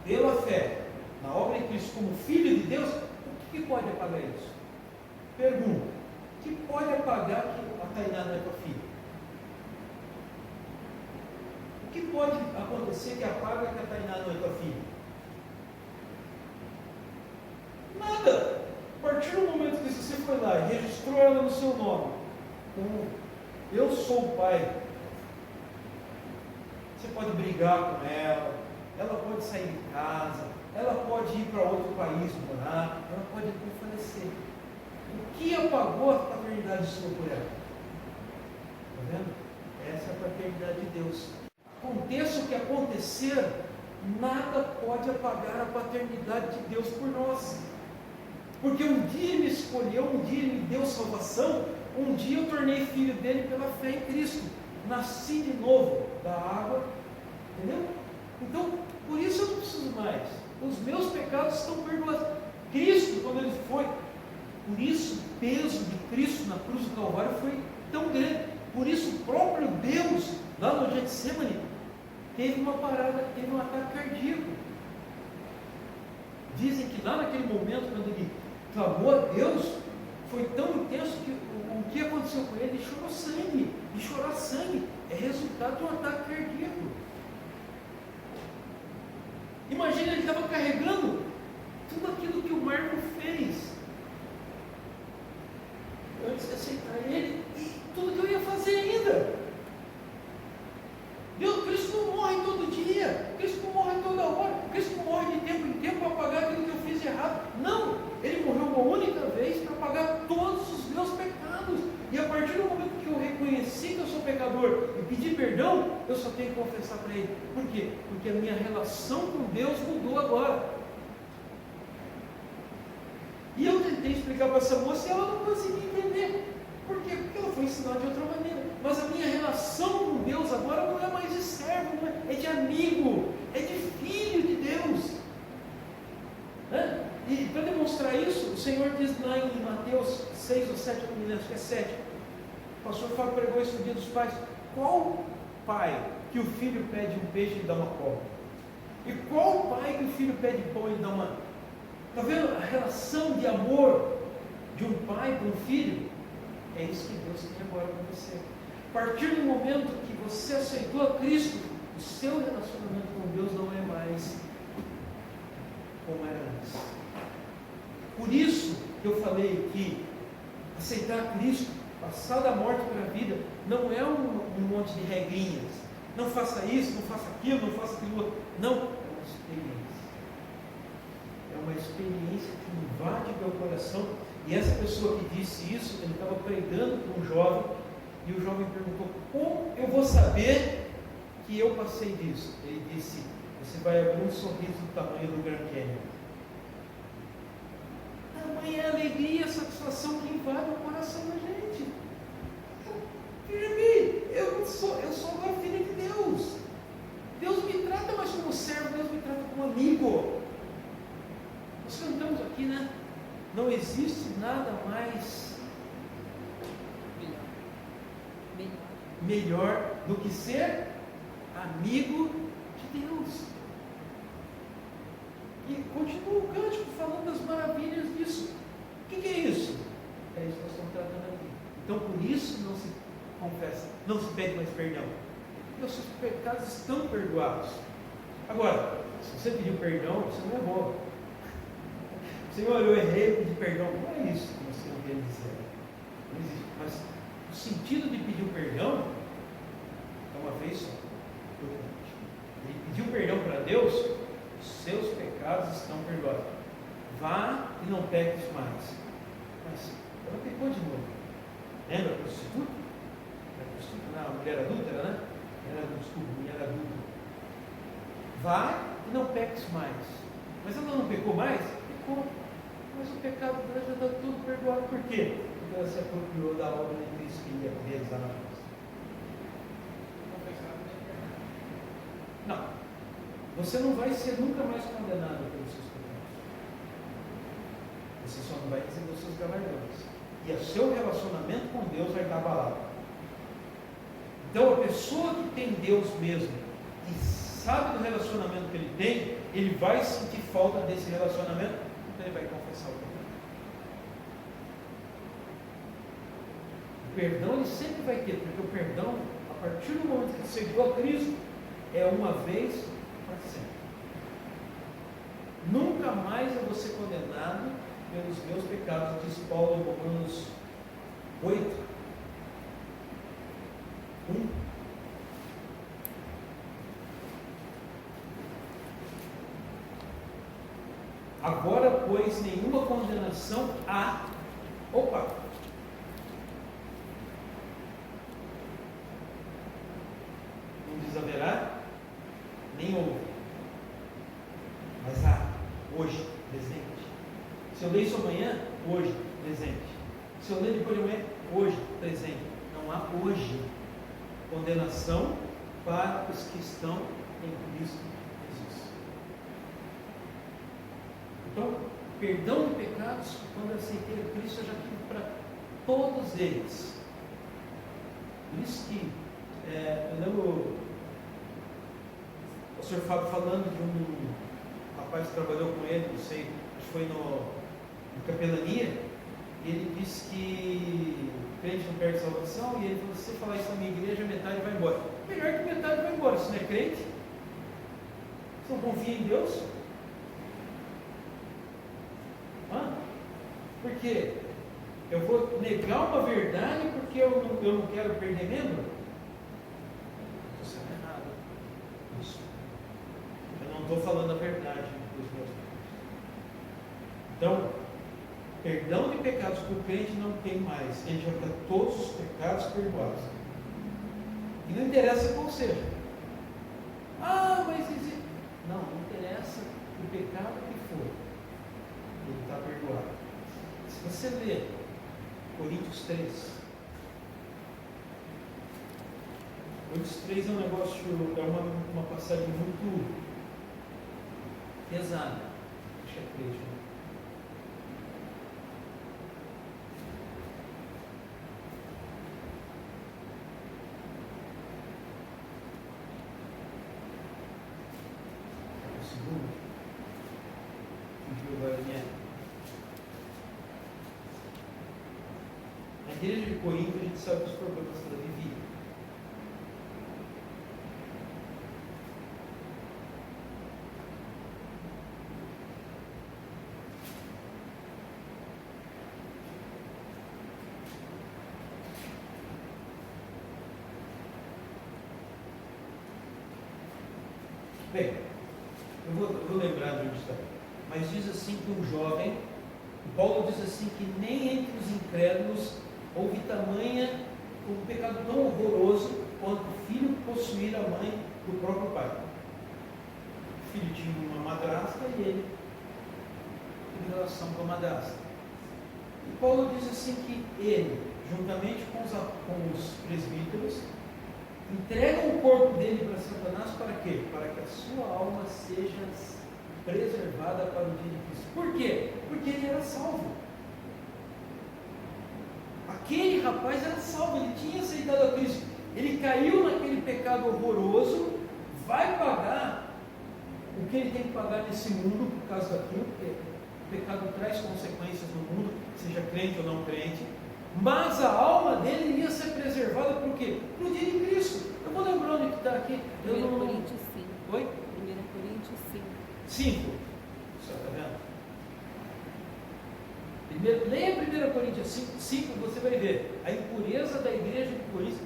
pela fé na obra de Cristo como filho de Deus, o que pode apagar isso? Pergunta: o que pode apagar que a Tainá não é tua filha? O que pode acontecer que apaga que a Tainá não é tua filha? Nada. A partir do momento que você foi lá e registrou ela no seu nome, como eu sou o pai, você pode brigar com ela pode sair de casa, ela pode ir para outro país morar, ela pode até falecer. O que apagou a paternidade sua por ela? Está vendo? Essa é a paternidade de Deus. Aconteça o que acontecer, nada pode apagar a paternidade de Deus por nós. Porque um dia Ele me escolheu, um dia Ele me deu salvação, um dia eu tornei filho dele pela fé em Cristo. Nasci de novo da água, entendeu? Então, por isso eu não preciso mais. Os meus pecados estão perdoados. Cristo, quando Ele foi, por isso o peso de Cristo na cruz do Calvário foi tão grande. Por isso o próprio Deus, lá no Getsemane, teve uma parada, teve um ataque cardíaco. Dizem que lá naquele momento, quando Ele clamou a Deus, foi tão intenso que o que aconteceu com ele? Ele chorou sangue. E chorar sangue é resultado de um ataque cardíaco. Imagina, ele estava carregando tudo aquilo que o Marco fez antes de aceitar ele, e tudo que eu ia fazer ainda. Deus, Cristo não morre todo dia, Cristo não morre toda hora, Cristo não morre de tempo em tempo para pagar aquilo que eu fiz de errado. Não, Ele morreu uma única vez para pagar todos os meus pecados. E a partir do momento que eu reconheci que eu sou pecador e pedi perdão, eu só tenho que confessar para Ele. Por quê? Porque a minha relação com Deus mudou agora. E eu tentei explicar para essa moça e ela não conseguia entender. Por quê? Porque ela foi ensinada de outra maneira. Mas a minha relação com Deus agora não é mais de servo, é de amigo, é de filho de Deus. E para demonstrar isso, o Senhor diz lá em Mateus 6 ou 7, eu não me lembro, acho que é 7. O pastor Fábio pregou isso no Dia dos Pais. Qual pai que o filho pede um peixe e dá uma cobra? E qual pai que o filho pede pão e dá uma... Está vendo a relação de amor de um pai para um filho? É isso que Deus tem agora com você. A partir do momento que você aceitou a Cristo, o seu relacionamento com Deus não é mais como era antes. Por isso que eu falei que aceitar Cristo, passar da morte para a vida, não é um monte de regrinhas. Não faça isso, não faça aquilo, não faça aquilo outro. Não, é uma experiência. É uma experiência que invade meu coração. E essa pessoa que disse isso, ele estava pregando para um jovem, e o jovem perguntou: como eu vou saber que eu passei disso? Ele disse: você vai abrir um sorriso do tamanho do Grand Canyon. Tamanha a alegria, a satisfação que invade o coração da gente. Eu sou agora filho de Deus. Deus me trata mais como servo, Deus me trata como amigo. Nós cantamos aqui, né? Não existe nada mais melhor do que ser amigo de Deus. E continua o cântico falando das maravilhas disso. O que é isso? É isso que nós estamos tratando aqui. Então, por isso não se confessa, não se pede mais perdão. Porque os seus pecados estão perdoados. Agora, se você pediu perdão, você não é bobo. Senhor, eu errei, eu pedi perdão. Não é isso que você não quer dizer. Não existe. Mas o sentido de pedir o perdão é uma vez só. Ele pediu perdão para Deus, os seus pecados estão perdoados. Vá e não peques mais. Mas ela pecou de novo. Lembra a prostituta? Não, a mulher adúltera, né? Mulher adulta. Vá e não peques mais. Mas ela não pecou mais? Pecou. Mas o pecado dela já está tudo perdoado. Por quê? Porque ela se apropriou da obra de Cristo que ia realizar na cruz. Não. Você não vai ser nunca mais condenado pelos seus pecados. Você só não vai receber os seus galardões. E o seu relacionamento com Deus vai estar abalado. Então, a pessoa que tem Deus mesmo e sabe do relacionamento que ele tem, ele vai sentir falta desse relacionamento, então ele vai confessar o perdão. O perdão ele sempre vai ter, porque o perdão, a partir do momento que aceitou a Cristo, é uma vez para sempre. Nunca mais eu vou ser condenado pelos meus pecados, diz Paulo em Romanos 8, 1. Agora, pois, nenhuma condenação há. Opa! Não diz haverá, nem houve. Mas há, hoje, presente. Se eu ler isso amanhã, hoje, presente. Se eu ler depois de amanhã, hoje, presente. Não há hoje condenação para os que estão em Cristo Jesus. Então, perdão de pecados, quando eu aceitei a Cristo, eu já tive para todos eles. Por isso que, eu lembro o Sr. Fábio falando de um rapaz que trabalhou com ele, não sei, acho que foi no capelania, e ele disse que o crente não perde salvação, e ele falou: se você falar isso na minha igreja, metade vai embora. Melhor que metade vai embora, se não é crente. Você não confia em Deus? Por quê? Eu vou negar uma verdade porque eu não quero perder membro? Isso é errado. Isso. Eu não estou falando a verdade dos meus pecados. Então, perdão de pecados que o crente não tem mais. Ele já tem todos os pecados perdoados. E não interessa qual seja. Mas existe. Não interessa o pecado que for. Ele está perdoado. Se você ler Coríntios 3, Coríntios 3 é um negócio, é uma passagem muito pesada. Acho que é 3, né? É o segundo. Que agora é. Na igreja de Corinto, a gente sabe dos problemas que ela vivia. Bem, eu vou lembrar de onde está. Mas diz assim que um jovem, Paulo diz assim que nem entre os incrédulos houve tamanha um pecado tão horroroso quanto o filho possuir a mãe do próprio pai. O filho tinha uma madrasta e ele em relação com a madrasta. E Paulo diz assim que ele, juntamente com os presbíteros, entrega o corpo dele para Satanás para quê? Para que a sua alma seja preservada para o dia de Cristo. Por quê? Porque ele era salvo. Aquele rapaz era salvo, ele tinha aceitado a Cristo. Ele caiu naquele pecado horroroso, vai pagar o que ele tem que pagar nesse mundo por causa daquilo, porque o pecado traz consequências no mundo, seja crente ou não crente, mas a alma dele iria ser preservada por quê? Para o dia de Cristo. Eu vou lembrar onde que está aqui. 1 Coríntios 5. Oi? 1 Coríntios 5. 5. Você está vendo? Leia 1 Coríntios 5, você vai ver a impureza da igreja de Corinto,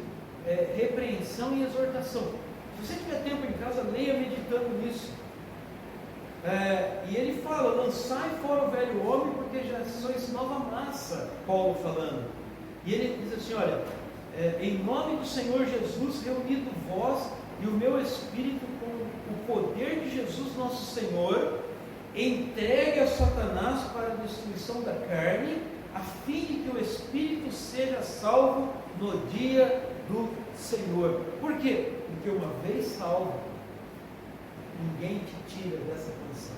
repreensão e exortação. Se você tiver tempo em casa, leia meditando nisso. E ele fala: lançai fora o velho homem, porque já sois nova massa. Paulo falando. E ele diz assim: olha, em nome do Senhor Jesus, reunido vós e o meu espírito com o poder de Jesus nosso Senhor, entregue a Satanás para a destruição da carne, a fim de que o espírito seja salvo no dia do Senhor. Por quê? Porque uma vez salvo, ninguém te tira dessa condição.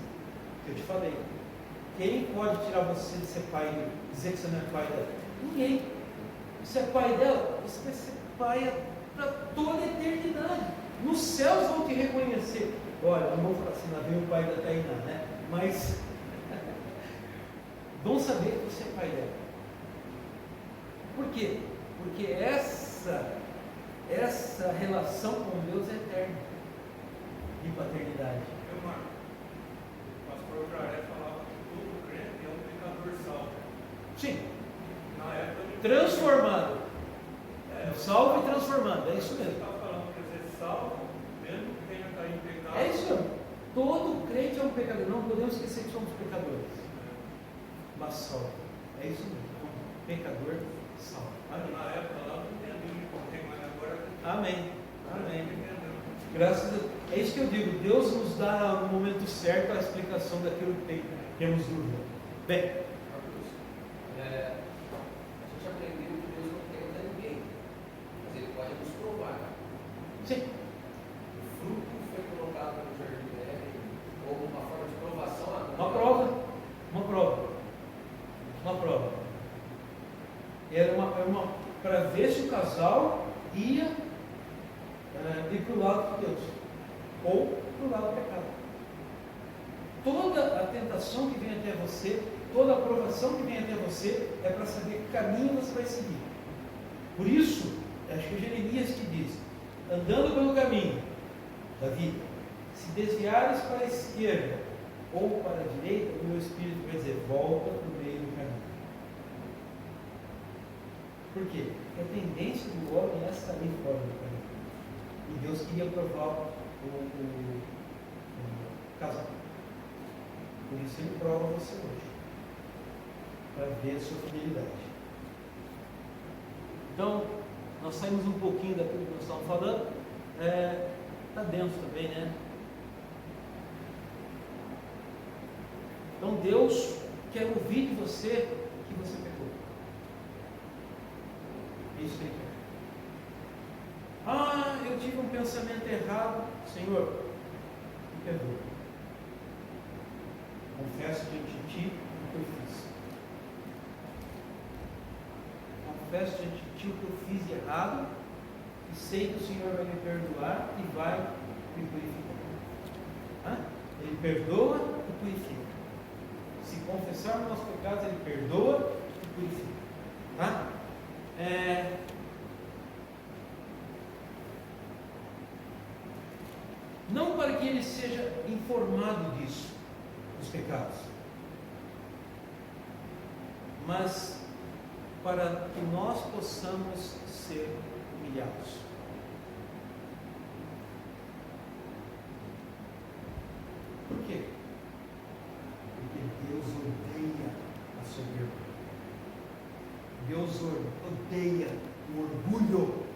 Eu te falei, quem pode tirar você de ser pai, dizer que você não é pai dela? Ninguém. Você é pai dela, você vai ser pai para toda a eternidade. Nos céus vão te reconhecer. Olha, não vou falar assim, lá vem o pai da Tainá, né? Mas vão saber que você é pai dela. Por quê? Porque essa relação com Deus é eterna, de paternidade. O pastor Jair falava que todo crente é um pecador salvo e transformado. É isso Você mesmo. está falando que ser salvo, mesmo que tenha caído em pecado. É isso mesmo. Todo crente é um pecador. Não podemos esquecer que somos pecadores. Mas salvo. É isso mesmo. Pecador salvo. Amém. Na época lá não entendi como tem, mas agora. Amém. Amém. Entendeu? Graças a Deus. É isso que eu digo. Deus nos dá no momento certo a explicação daquilo que temos dúvida. Bem, A gente aprendeu que Deus não tenta ninguém, mas Ele pode nos provar. sim. O fruto foi colocado no jardim do Éden como uma forma de provação. Uma prova. Uma prova. Uma prova. Era uma para ver se o casal ia ir para o lado de Deus ou para o lado do pecado. Toda a tentação que vem até você, toda a provação que vem até você é para saber que caminho você vai seguir. Por isso, acho que é Jeremias que diz: andando pelo caminho da vida, se desviares para a esquerda ou para a direita, o meu espírito vai dizer: volta para o meio do caminho. Por quê? Porque a tendência do homem é sair fora do caminho. E Deus queria provar o casal. Por isso Ele prova você hoje, para ver a sua fidelidade. Então, nós saímos um pouquinho daquilo que nós estávamos falando. Está dentro também, né? Então Deus quer ouvir de você que você pecou. Isso que Ele quer. Ah, eu tive um pensamento errado. Senhor, me perdoa. Confesso diante de Ti o que eu fiz. Confesso diante de Ti o que eu fiz de errado e sei que o Senhor vai me perdoar e vai me purificar. Ele perdoa e purifica. Se confessarmos nossos pecados, Ele perdoa e purifica. Não para que ele seja informado disso, dos pecados, mas para que nós possamos ser humilhados. Por quê? Porque Deus odeia a soberba. Deus odeia o orgulho.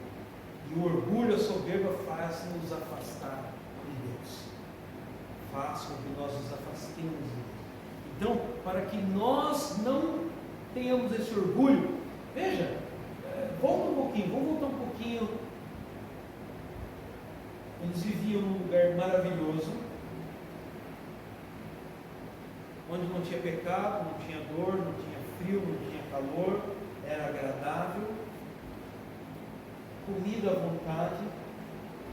E o orgulho, a soberba faz nos afastar de Deus. Faz com que nós nos afastemos de Deus. Então, para que nós não tenhamos esse orgulho, veja, volta um pouquinho, vamos voltar um pouquinho. Eles viviam num lugar maravilhoso, onde não tinha pecado, não tinha dor, não tinha frio, não tinha calor, era agradável, comida à vontade,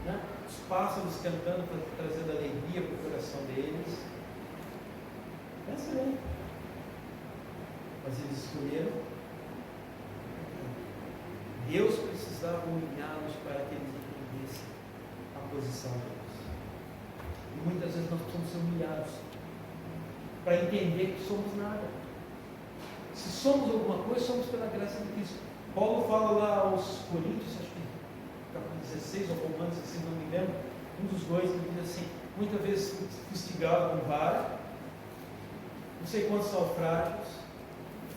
né? Os pássaros cantando, trazendo alegria para o coração deles. Pensa bem. Mas eles escolheram. Deus precisava humilhá-los para que eles entendessem a posição deles. E muitas vezes nós precisamos ser humilhados para entender que somos nada. Se somos alguma coisa, somos pela graça de Cristo. Paulo fala lá aos Coríntios, acho que capítulo 16 ou Romanos, se não me lembro, um dos dois, ele diz assim: muitas vezes fui fustigado com vara, não sei quantos naufrágios,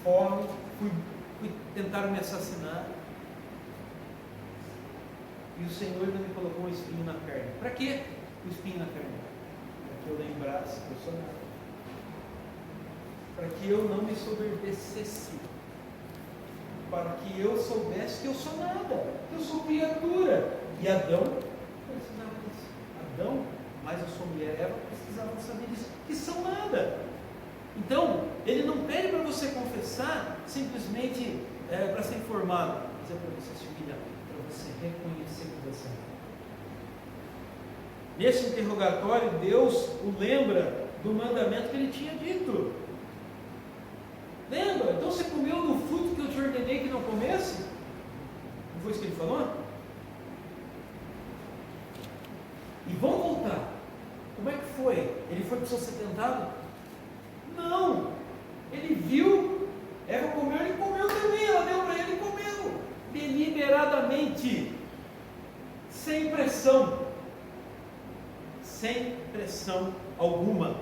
fome, fui tentar me assassinar, e o Senhor ainda me colocou um espinho na carne. Para quê o espinho na carne? Para que eu lembrasse que eu sou nada. Para que eu não me soberbecesse, para que eu soubesse que eu sou nada, que eu sou criatura. E Adão precisava disso. Adão, mais a sua mulher Eva, precisavam saber disso, que são nada. Então, ele não pede para você confessar simplesmente para ser informado, mas é para você se humilhar, para você reconhecer que você é nada. Nesse interrogatório, Deus o lembra do mandamento que ele tinha dito. Lembra? Então você comeu do fruto que eu te ordenei que não comesse? Não foi isso que ele falou? E vamos voltar. Como é que foi? Ele foi precisou ser tentado? Não! Ele viu Eva comeu, ele comeu também. Ela deu para ele e comeu. Deliberadamente tranquilamente, sem pressão alguma.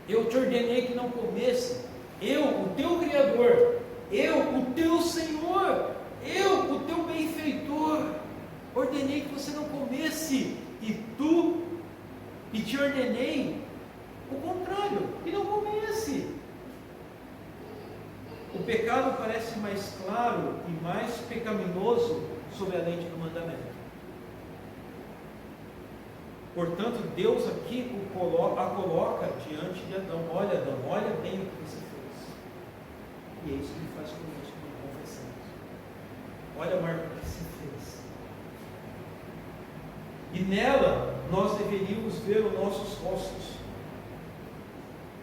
Eu te ordenei que não comesse, eu, o teu Criador, eu, o teu Senhor, eu, o teu benfeitor, ordenei que você não comesse, e te ordenei o contrário, que não comesse. O pecado parece mais claro e mais pecaminoso sob a lente do mandamento. Portanto, Deus aqui a coloca diante de Adão. Olha, Adão, olha bem o que você fez. E é isso que ele faz conosco quando confessamos. Olha, Marco, o que você fez. E nela, nós deveríamos ver os nossos rostos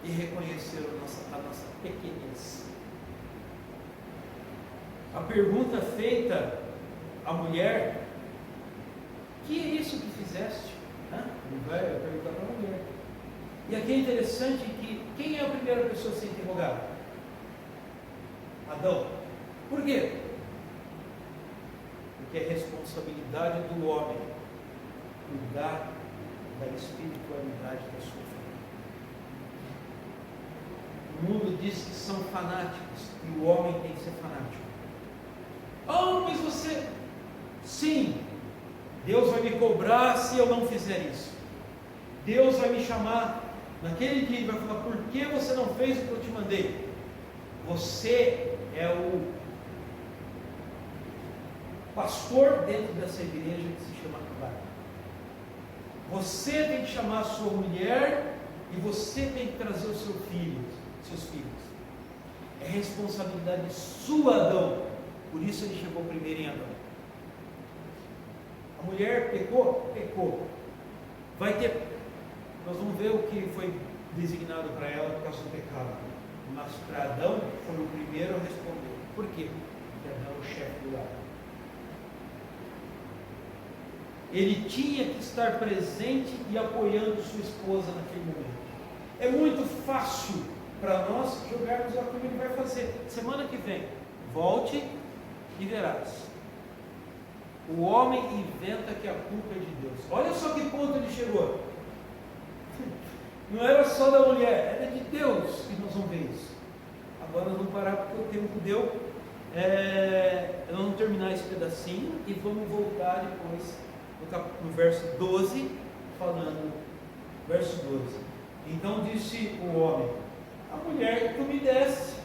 e reconhecer a nossa pequenez. A pergunta feita à mulher: que é isso que fizeste? Ele vai perguntar para a mulher. E aqui é interessante que quem é a primeira pessoa a ser interrogada? Adão. Por quê? Porque é responsabilidade do homem cuidar da espiritualidade da sua família. O mundo diz que são fanáticos e o homem tem que ser fanático. Mas você... Sim, Deus vai me cobrar se eu não fizer isso. Deus vai me chamar naquele dia e vai falar: por que você não fez o que eu te mandei? Você é o pastor dentro dessa igreja que se chama Cabal. Você tem que chamar a sua mulher e você tem que trazer os seus filhos. É responsabilidade sua, Adão. Por isso ele chegou primeiro em Adão. A mulher pecou? Pecou. Nós vamos ver o que foi designado para ela por causa do pecado. Mas para Adão foi o primeiro a responder. Por quê? Porque Adão é o chefe do lar. Ele tinha que estar presente e apoiando sua esposa naquele momento. É muito fácil para nós jogarmos o que ele vai fazer. Semana que vem, volte e verás. O homem inventa que a culpa é de Deus. Olha só que ponto ele chegou. Não era só da mulher, era de Deus. E nós vamos ver isso. Agora nós vamos parar porque o tempo deu. Nós vamos terminar esse pedacinho e vamos voltar depois no verso 12, falando. Verso 12. Então disse o homem: a mulher que tu me deste.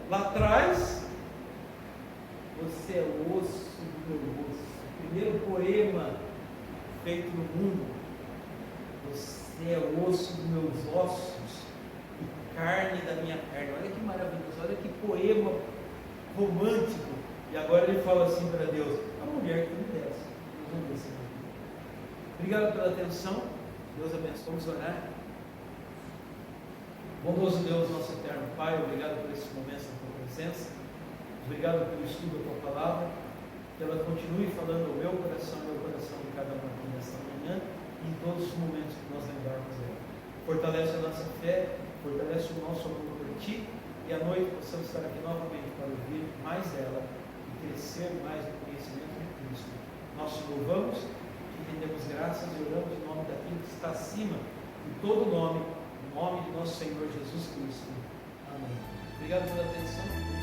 Lá atrás, você é o osso do meu osso. O primeiro poema feito no mundo. Você é o osso dos meus ossos e carne da minha carne. Olha que maravilhoso, olha que poema romântico. E agora ele fala assim para Deus: a mulher que me desse. Vamos ver se obrigado pela atenção. Deus abençoe. Vamos orar. Bondoso Deus, nosso eterno Pai, obrigado por esse momento da tua presença. Obrigado pelo estudo da tua palavra. Que ela continue falando ao meu coração e ao coração de cada um aqui nesta manhã e em todos os momentos que nós lembrarmos dela. Fortalece a nossa fé, fortalece o nosso amor por ti e à noite possamos estar aqui novamente para ouvir mais dela e crescer mais no conhecimento de Cristo. Nós te louvamos, te rendemos graças e oramos em nome daquilo que está acima de todo nome, em nome de nosso Senhor Jesus Cristo. Amém. Obrigado pela atenção.